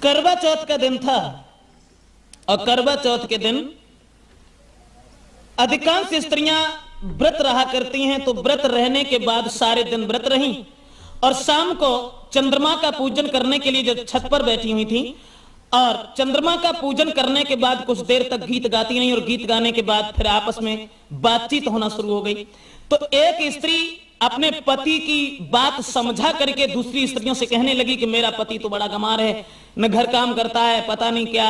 करवा चौथ का दिन था और करवा चौथ के दिन अधिकांश स्त्रियां व्रत रहा करती हैं, तो व्रत रहने के बाद सारे दिन व्रत रहीं और शाम को चंद्रमा का पूजन करने के लिए जो छत पर बैठी हुई थी और चंद्रमा का पूजन करने के बाद कुछ देर तक गीत गाती रही और गीत गाने के बाद फिर आपस में बातचीत होना शुरू हो गई। तो एक स्त्री अपने पति की बात समझा करके दूसरी स्त्रियों से कहने लगी कि मेरा पति तो बड़ा गंवार है, न घर काम करता है, पता नहीं क्या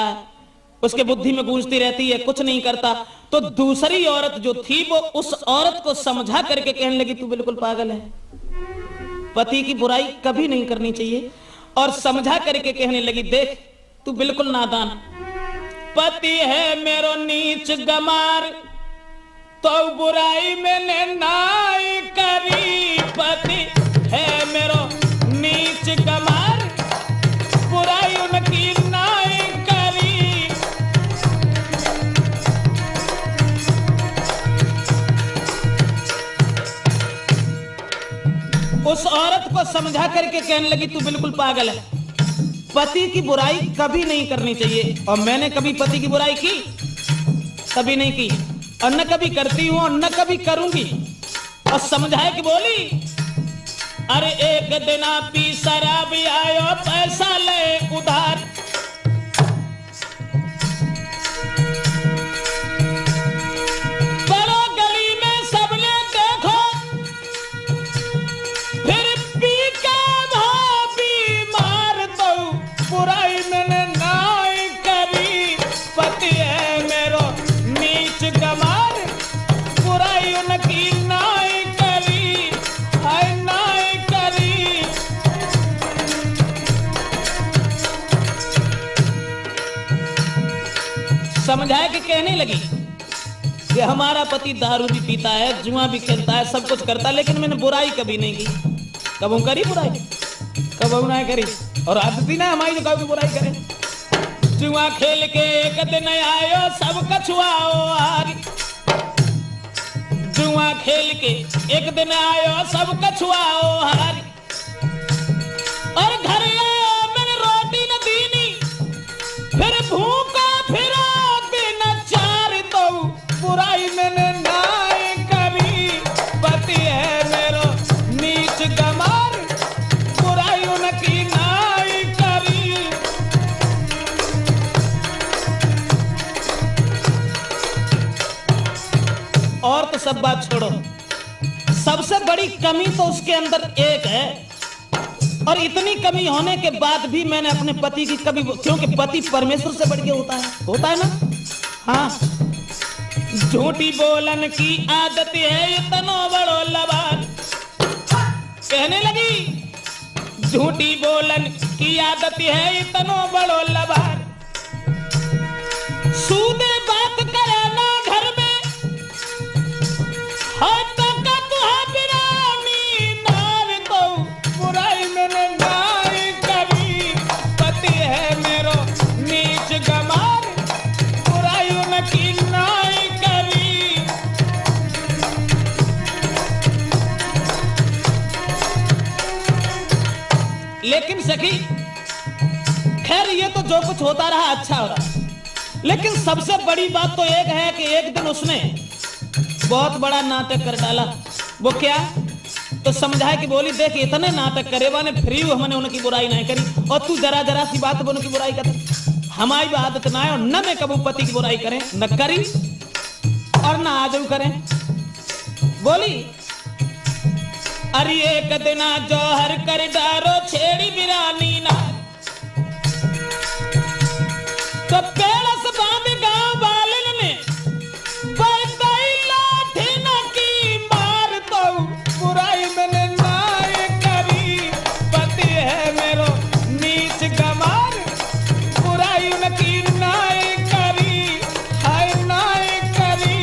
उसके बुद्धि में गूंजती रहती है, कुछ नहीं करता। तो दूसरी औरत जो थी वो उस औरत को समझा करके कहने लगी तू बिल्कुल पागल है, पति की बुराई कभी नहीं करनी चाहिए। और समझा करके कहने लगी देख तू बिल्कुल नादान, पति है मेरो नीच गमार, तो बुराई मैंने नाई करी। पति है मेरो नीच गमार, बुराई उनकी नाई करी। उस औरत को समझा करके कहने लगी तू बिल्कुल पागल है, पति की बुराई कभी नहीं करनी चाहिए। और मैंने कभी पति की बुराई की? कभी नहीं की, और न कभी करती हूं और न कभी करूंगी। और समझाए कि बोली अरे एक दिन पी शराब आयो पैसा ले उधार, बड़ो गली में सबने देखो, फिर पी के भाभी मार दो, बुराई मैंने नाई करी। पति है मेरो नीच गमार, बुराई उनकी नाई करी, हाय नाई करी। समझाए कि कहने लगी कि हमारा पति दारू भी पीता है, जुआ भी खेलता है, सब कुछ करता है, लेकिन मैंने बुराई कभी नहीं की। कबू करी बुराई? कबू ना करी। और आदत ही ना हमारी जो कभी बुराई करे। जुआ खेल के एक दिन आयो सब कछुआओ हारी, जुआ खेल के एक दिन आयो सब कछुआओ हारी। और घर आयो मैंने रोटी न दीनी, फिर भूखा फिरा दिन चार दो, बुराई मैंने नाई करी। पति है मेरो नीच गमार, बुराई उनकी नाई करी। और तो सब बात छोड़ो, सबसे बड़ी कमी तो उसके अंदर एक है, और इतनी कमी होने के बाद भी मैंने अपने पति की कभी, क्योंकि पति परमेश्वर से बढ़ के होता है ना। हाँ, झूठी बोलन की आदत है इतना बड़ो लबान, कहने लगी झूठी बोलन की आदत है इतना बड़ो लबान। सूदे बात करे ना घर में, हाथ का तुहा बिरामी नार दो, बुराई मैंने नाई करी। पति है मेरो नीच गमार, बुराई उनकी नाई करी। लेकिन सखी खैर ये तो जो कुछ होता रहा अच्छा हो रहा, लेकिन सबसे बड़ी बात तो एक है कि एक दिन उसने बहुत बड़ा नाटक कर डाला। वो क्या? तो समझाए कि बोली देख इतने नाटक करे वाने फ्री हमने उनकी बुराई नहीं करी, और तू जरा जरा सी बात उनकी बुराई कर। हमारी आदत ना है और न मैं कबू पति की बुराई करें, न करी और न आजू करें। बोली अरे एक दिना जोहर कर डारो छेड़ी बिरानी ना, तो पेड़ से बांध गांव वालन ने बरदाई लाठी न की मार दो, बुराई मैंने नाई करी। पति है मेरो नीच गमार, बुराई उनकी नाई करी, हाय नाई करी।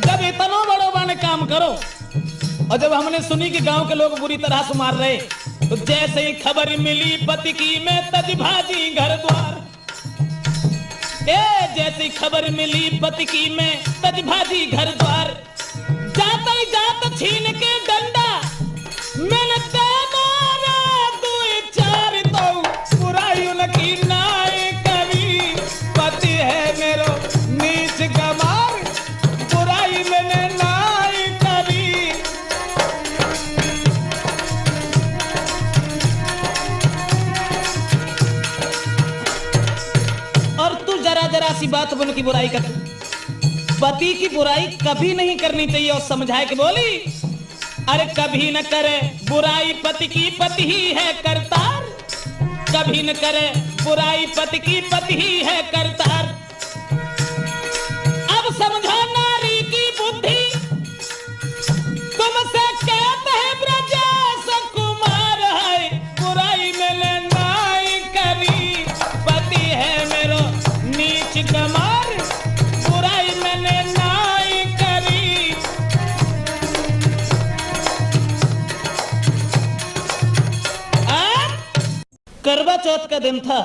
जब इतना बड़ो बड़े काम करो और जब हमने सुनी कि गांव के लोग बुरी तरह से मार रहे, तो जैसे ही खबर मिली पति की मैं तज भाजी घर द्वार। जैसी खबर मिली पति की मैं तज भाजी घर द्वार, जाता ही जात छीन के डंडा बात अब उनकी बुराई कर, पति की बुराई कभी नहीं करनी चाहिए। और समझाए कि बोली, अरे कभी न करे बुराई पति की, पति ही है करतार। कभी न करे बुराई पति की, पति ही है करतार। अब समझो नारी की बुद्धि, तुमसे कहते हैं ब्रजेश कुमार है, बुराई मैंने नाई करी, पति है मेरो नीच कमार, बुराई मैंने नाई करी। करवा चौथ का दिन था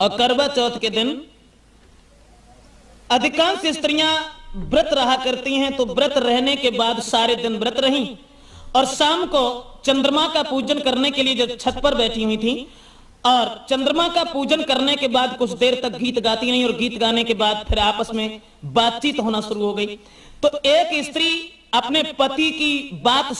और करवा चौथ के दिन अधिकांश स्त्रियां व्रत रहा करती हैं, तो व्रत रहने के बाद सारे दिन व्रत रहीं और शाम को चंद्रमा का पूजन करने के लिए जब छत पर बैठी हुई थी, और चंद्रमा का पूजन करने के बाद कुछ देर तक गीत गाती नहीं, और गीत गाने के बाद फिर आपस में बातचीत होना शुरू हो गई। तो एक स्त्री अपने पति की बात